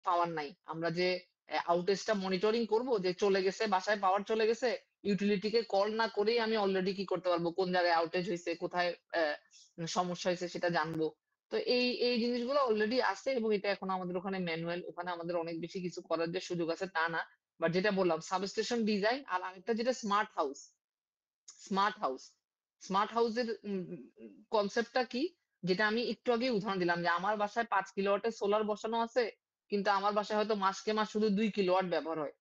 পাওয়ার নাই, আমরা যে আউটেজটা মনিটরিং করব, যে চলে গেছে বাসায় পাওয়ার চলে গেছে, ইউটিলিটিকে কল না করেই আমি অলরেডি কি করতে পারবো, কোন জায়গায় আউটেজ হয়েছে, কোথায় সমস্যা হয়েছে সেটা জানবো। তো এই জিনিসগুলো অলরেডি আছে, এবং এটা এখন আমাদের ওখানে ম্যানুয়াল, ওখানে আমাদের অনেক বেশি কিছু করার যে সুযোগ আছে তা না। বাট যেটা বললাম সাবস্টেশন ডিজাইন, আর আরেকটা যেটা smart house. Smart house smart হাউসের কনসেপ্টটা কি, যেটা আমি একটু আগে উদাহরণ দিলাম, যে আমার বাসায় 5 কিলোওয়াটের সোলার বসানো আছে, কিন্তু আমার বাসায় হয়তো মাসকে মাস শুধু 2 কিলোওয়াট ব্যবহার হয়।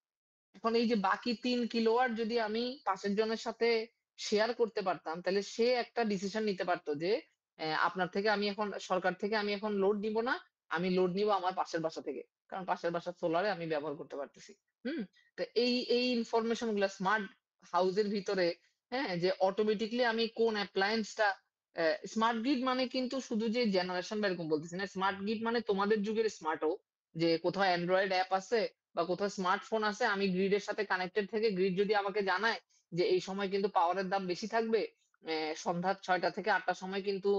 এখন এই যে বাকি 3 কিলোওয়াট যদি আমি পাশের জনের সাথে শেয়ার করতে পারতাম, তাহলে সে একটা ডিসিশন নিতে পারতো যে আপনার থেকে আমি এখন, সরকার থেকে আমি এখন লোড নিব না, আমি লোড নিব আমার পাশের বাসা থেকে, কারণ পাশের বাসার সোলারে আমি ব্যবহার করতে পারতেছি। হুম। তো এই ইনফরমেশন গুলা স্মার্ট হাউসের ভিতরে, হ্যাঁ, যে অটোমেটিকলি আমি কোন অ্যাপ্লায়েন্সটা, স্মার্ট গ্রিড মানে কিন্তু শুধু যে জেনারেশন বা এরকম বলতেছি না, স্মার্ট গ্রিড মানে তোমাদের যুগের স্মার্টও, যে কোথাও অ্যান্ড্রয়েড অ্যাপ আছে বা কোথাও স্মার্টফোন আছে, আমি গ্রিডের সাথে কানেক্টেড থেকে গ্রিড যদি আমাকে জানায় যে এই সময় কিন্তু পাওয়ারের দাম বেশি থাকবে, সন্ধ্যা 6টা থেকে 8টার সময় কিন্তু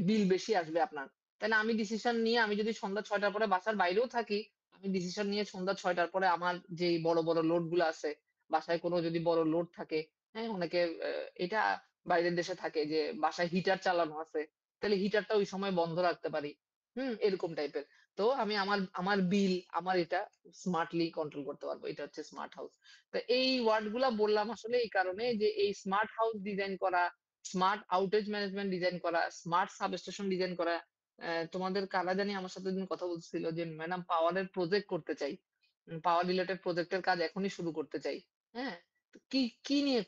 বিল বেশি আসবে আপনার, তাহলে আমি ডিসিশন নিয়ে, আমি যদি সন্ধ্যা 6টার পরে বাসার বাইরেও থাকি, আমি ডিসিশন নিয়ে সন্ধ্যা 6টার পরে আমার যে বড় বড় লোড গুলো আছে, বাসায় কোনো যদি বড় লোড থাকে, হ্যাঁ, অনেকে এটা বাইরের দেশে থাকে যে বাসায় হিটার চালানো আছে, তাহলে হিটারটা ওই সময় বন্ধ রাখতে পারি। এরকম টাইপের। তো আমি আমার আমার বিল, আমার এটা স্মার্টলি কন্ট্রোল করতে পারবো, এটা হচ্ছে স্মার্ট হাউস। তো এই ওয়ার্ড গুলা বললাম আসলে এই কারণে, যে এই স্মার্ট হাউস ডিজাইন করা, স্মার্ট আউটেজ ম্যানেজমেন্ট ডিজাইন করা, স্মার্ট সাবস্টেশন ডিজাইন করা, তোমাদের কারা জানি আমার সাথে দিন কথা বলছিল যে ম্যাডাম পাওয়ারের প্রজেক্ট করতে চাই, পাওয়ার রিলেটেড প্রজেক্টের কাজ এখনই শুরু করতে চাই। হ্যাঁ। তো কি কি নিয়ে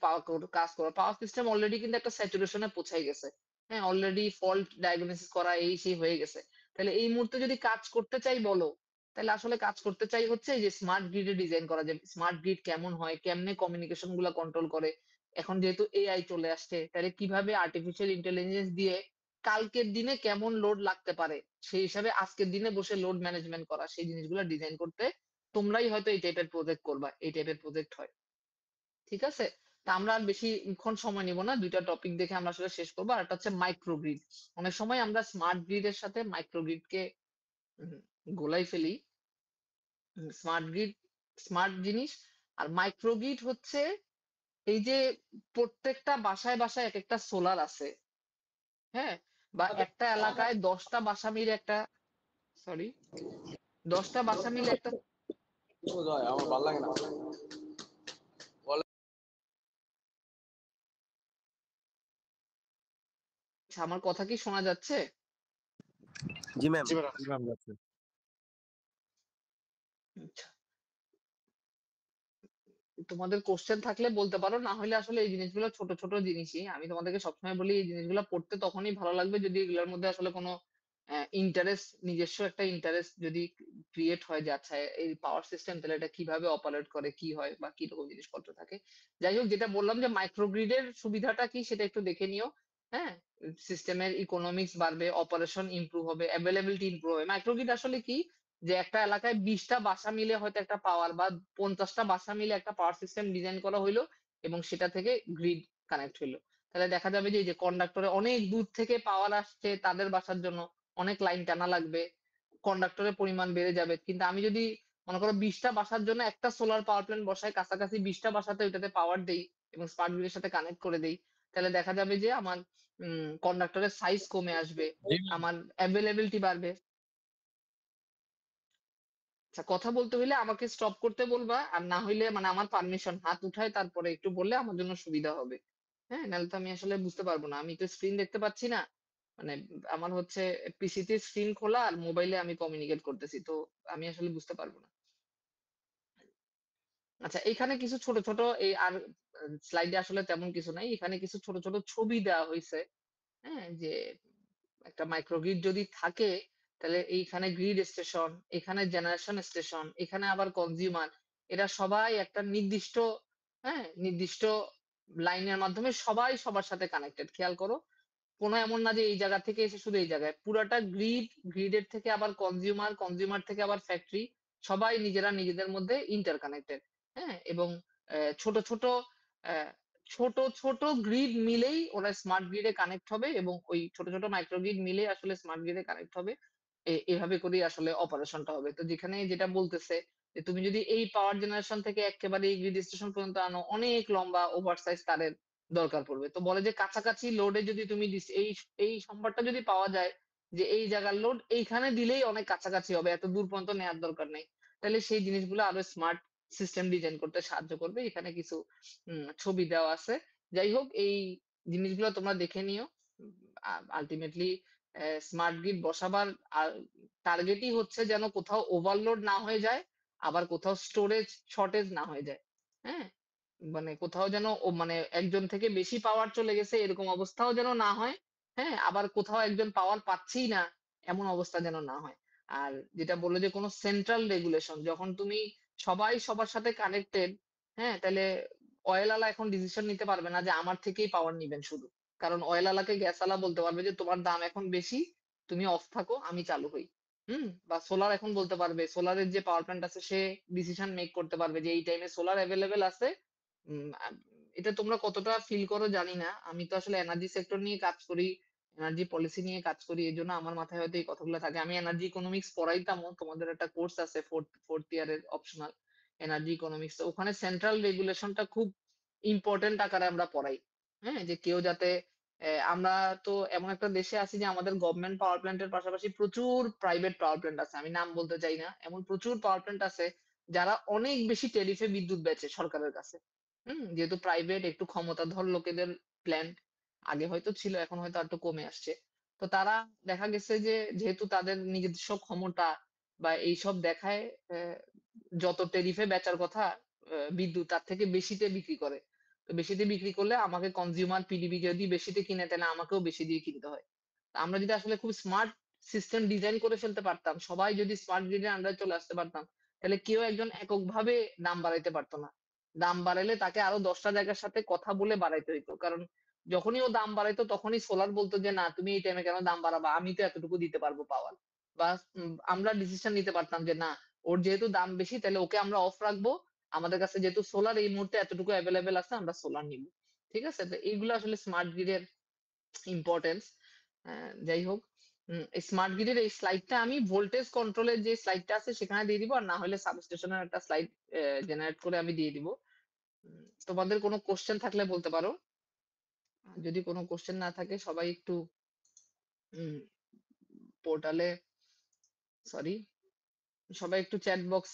কাজ করো? পাওয়ার সিস্টেম অলরেডি কিন্তু একটা স্যাচুরেশনে পৌঁছাই গেছে। হ্যাঁ, অলরেডি ফল্ট ডায়াগনোসিস করা এই সেই হয়ে গেছে। তাহলে এই মুহূর্তে যদি কাজ করতে চাই বলো, তাহলে আসলে কাজ করতে চাই হচ্ছে এই যে স্মার্ট গ্রিডে ডিজাইন করা, যে স্মার্ট গ্রিড কেমন হয়, কেমনে কমিউনিকেশন গুলা কন্ট্রোল করে। এখন যেহেতু এআই চলে আসছে, তাহলে কিভাবে আর্টিফিশিয়াল ইন্টেলিজেন্স দিয়ে কালকের দিনে কেমন লোড লাগতে পারে, সেই হিসাবে আজকের দিনে বসে লোড ম্যানেজমেন্ট করা, সেই জিনিসগুলো ডিজাইন করতে তোমরাই হয়তো এই টাইপের প্রজেক্ট করবা, এই টাইপের প্রজেক্ট হয়। ঠিক আছে। তা আমরা আর বেশিক্ষণ সময় নিব না, দুইটা টপিক দেখে আমরা আসলে শেষ করবো। আর একটা হচ্ছে মাইক্রোগ্রিড। অনেক সময় আমরা স্মার্ট গ্রিডের সাথে মাইক্রোগ্রিডকে গোলাই ফেলি। স্মার্ট গ্রিড স্মার্ট জিনিস, আর মাইক্রোগ্রিড হচ্ছে এই যে প্রত্যেকটা বাসায় বাসায় এক একটা সোলার আছে, হ্যাঁ, বা একটা এলাকায় 10টা বাসা মিলে একটা, সরি, 10টা বাসা মিলে একটা। আমার ভালো লাগে না। আচ্ছা, আমার কথা কি শোনা যাচ্ছে? জি ম্যাম। জি ম্যাম, যাচ্ছে। আচ্ছা, তোমাদের কোশ্চেন থাকলে বলতে পারো, না হলে আসলে এই জিনিসগুলো ছোট ছোট জিনিসই, আমি তোমাদেরকে সবসময় বলি এই জিনিসগুলো পড়তে তখনই ভালো লাগবে যদি এগুলোর মধ্যে আসলে কোনো ইন্টারেস্ট, নিজস্ব একটা ইন্টারেস্ট যদি ক্রিয়েট হয়, যে আচ্ছা এই পাওয়ার সিস্টেম তাহলে এটা কিভাবে অপারেট করে, কি হয় বা কি রকম জিনিসপত্র থাকে। যাই হোক, যেটা বললাম যে মাইক্রোগ্রিডের সুবিধাটা কি সেটা একটু দেখে নিও। হ্যাঁ, সিস্টেমের ইকোনমিক্স বাড়বে, অপারেশন ইমপ্রুভ হবে, অ্যাভেলেবিলিটি ইমপ্রুভ হবে। মাইক্রোগ্রিড আসলে কি, যে একটা এলাকায় 20টা বাসা মিলে হয়তো একটা পাওয়ার, বা 50টা বাসা মিলে একটা পাওয়ার সিস্টেম ডিজাইন করা হইলো, এবং সেটা থেকে গ্রিড কানেক্ট হইলো। তাহলে দেখা যাবে যে এই যে কন্ডাক্টরে অনেক দূর থেকে পাওয়ার আসছে, তাদের বাসার জন্য অনেক লাইন টানা লাগবে, কন্ডাক্টরের পরিমাণ বেড়ে যাবে। কিন্তু আমি যদি মনে করো 20টা বাসার জন্য একটা সোলার পাওয়ার প্ল্যান্ট বসাই, কাছাকাছি 20টা বাসাতে ওইটাতে পাওয়ার দেই এবং স্মার্ট গ্রিডের সাথে কানেক্ট করে দেই, তাহলে দেখা যাবে যে আমার কন্ডাক্টরের সাইজ কমে আসবে, জি ম্যাম। আমার অ্যাভেলেবিলিটি বাড়বে। আচ্ছা, কথা বলতে হইলে আমাকে স্টপ করতে বলবা, আর না হইলে মানে আমার পারমিশন হাত উঠায় তারপরে একটু বললে আমার জন্য সুবিধা হবে। হ্যাঁ, নাহলে তো আমি আসলে বুঝতে পারবো না, আমি তো স্ক্রিন দেখতে পাচ্ছি না। মানে আমার হচ্ছে পিসিতে স্ক্রিন খোলা আর মোবাইলে আমি কমিউনিকেট করতেছি, তো আমি আসলে বুঝতে পারবো না। আচ্ছা, এখানে কিছু ছোট ছোট এই আর স্লাইডে আসলে তেমন কিছু নাই, এখানে কিছু ছোট ছোট ছবি দেওয়া হয়েছে। হ্যাঁ, যে একটা মাইক্রোগ্রিড যদি থাকে, তাহলে এইখানে গ্রিড স্টেশন, এখানে জেনারেশন স্টেশন, এখানে আবার কনজিউমার, এরা সবাই একটা নির্দিষ্ট, হ্যাঁ, নির্দিষ্ট লাইনের মাধ্যমে সবাই সবার সাথে কানেক্টেড। খেয়াল করো, কোনো এমন না যে এই জায়গা থেকে এসে শুধু এই জায়গায়, পুরাটা গ্রিড, গ্রিডের থেকে আবার কনজিউমার, কনজিউমার থেকে আবার ফ্যাক্টরি, সবাই নিজেরা নিজেদের মধ্যে ইন্টার কানেক্টেড। হ্যাঁ, এবং ছোট ছোট আহ, ছোট ছোট গ্রিড মিলেই ওরা স্মার্ট গ্রিডে কানেক্ট হবে, এবং ওই ছোট ছোট মাইক্রো গ্রিড মিলে আসলে স্মার্ট গ্রিডে কানেক্ট হবে। এভাবে করেই আসলে অপারেশনটা হবে। তো যেখানে যেটা বলতেছে যে তুমি যদি এই পাওয়ার জেনারেশন থেকে এক্কেবারে এই গ্রিড স্টেশন পর্যন্ত আনো, অনেক লম্বা ওভারসাইজ তারের দরকার পড়বে। তো বলে যে কাছাকাছি লোডে যদি তুমি এই সম্বাদটা যদি পাওয়া যায় যে এই জায়গার লোড এইখানে দিলেই অনেক কাছাকাছি হবে। এত দূর পর্যন্ত নেয়ার দরকার নেই। তাহলে সেই জিনিসগুলো আরো স্মার্ট সিস্টেম ডিজাইন করতে সাহায্য করবে। এখানে কিছু ছবি দেওয়া আছে। যাই হোক এই জিনিসগুলো তোমরা দেখে নিও। আল্টিমেটলি স্মার্ট গ্রিড বসাবার আর টার্গেটই হচ্ছে যেন কোথাও ওভারলোড না হয়ে যায়, আবার কোথাও স্টোরেজ শর্টেজ না হয়ে যায়। হ্যাঁ? মানে কোথাও যেন মানে একজন থেকে বেশি পাওয়ার চলে গেছে এরকম অবস্থাও যেন না হয়। হ্যাঁ? আবার কোথাও একজন পাওয়ার পাচ্ছেই না এমন অবস্থা যেন না হয়। আর যেটা বলল যে কোন সেন্ট্রাল রেগুলেশন যখন তুমি সবাই সবার সাথে কানেক্টেড, হ্যাঁ? তাইলে অয়েলওয়ালা এখন ডিসিশন নিতে পারবে না যে আমার থেকেই পাওয়ার নিবেন শুধু। কারণ অয়েলওয়ালাকে গ্যাসওয়ালা বলতে পারবে যে তোমার দাম এখন বেশি, তুমি অফ থাকো, আমি চালু হই। বা সোলার এখন বলতে পারবে, সোলারের যে পাওয়ার প্ল্যান্ট আছে সে ডিসিশন মেক করতে পারবে যে এই টাইমে সোলার এভেইলেবল আছে। উম আ এটা তোমরা কতটা ফিল করো জানি না। আমি তো আসলে এনার্জি সেক্টর নিয়ে কাজ করি, এনার্জি পলিসি নিয়ে কাজ করি। এজন্য আমার মাথায় হয়তো এই কথাগুলো থাকে। আমি এনার্জি ইকোনমিক্স পড়াইতামও। তোমাদের একটা কোর্স আছে 4th ইয়ারের অপশনাল এনার্জি ইকোনমিক্স। তো ওখানে সেন্ট্রাল রেগুলেশনটা খুব ইম্পোর্টেন্ট আকারে আমরা পড়াই। হ্যাঁ? যে কেউ যাতে আমরা তো এমন একটা দেশে আছি যে আমাদের গভর্নমেন্ট পাওয়ার প্ল্যান্ট এর পাশাপাশি প্রচুর প্রাইভেট পাওয়ার প্ল্যান্ট আছে। আমি নাম বলতে চাই না। এমন প্রচুর পাওয়ার প্ল্যান্ট আছে যারা অনেক বেশি টেরিফে বিদ্যুৎ বেচে সরকারের কাছে। যেহেতু প্রাইভেট একটু ক্ষমতাধর লোকেদের প্ল্যান্ট, আগে হয়তো ছিল এখন হয়তো আরেকটু কমে আসছে। তো তারা দেখা গেছে যে যেহেতু তাদের নিজস্ব ক্ষমতা বা এইসব দেখায় যত টেরিফে বেচার কথা বিদ্যুৎ তার থেকে বেশিতে বিক্রি করে। তো বেশিতে বিক্রি করলে আমাকে কনজিউমার পিডিবি যদি বেশিতে কিনে তাহলে আমাকেও বেশি দিয়ে কিনতে হয়। তা আমরা যদি আসলে খুব স্মার্ট সিস্টেম ডিজাইন করে ফেলতে পারতাম, সবাই যদি স্মার্ট গ্রিড এর আন্ডারে চলে আসতে পারতাম, তাহলে কেউ একজন এককভাবে দাম বাড়াইতে পারত না। দাম বাড়াইলে তাকে আরো ১০ টা জায়গার সাথে কথা বলে বাড়াইতে হইতো। কারণ যখনই ও দাম বাড়াইতো তখনই সোলার বলত যে, "না তুমি এই টাইমে কেন দাম বাড়াবা? আমি তো এতটুকু দিতে পারবো পাওয়ার।" বা আমরা ডিসিশন নিতে পারতাম যে, "না, ওর যেহেতু দাম বেশি তাহলে ওকে আমরা অফ রাখবো। আমাদের কাছে যেহেতু সোলার এই মুহূর্তে এতটুকু এভেইলেবল আছে আমরা সোলার নিবো।" ঠিক আছে? তো এইগুলো আসলে স্মার্ট গ্রিড এর ইম্পোর্টেন্স। যাই হোক এই স্মার্ট গ্রিড এর এই স্লাইডটা আমি ভোল্টেজ কন্ট্রোল এর যে স্লাইডটা আছে সেখানে দিয়ে দিব। আর না হলে সাবস্টেশনের একটা স্লাইড জেনারেট করে আমি দিয়ে দিব। তোমাদের কোনো কোয়েশ্চেন থাকলে বলতে পারো। যদি কোনো কোয়েশ্চেন না থাকে সবাই একটু উম পোর্টালে সরি সবাই একটু চ্যাট বক্স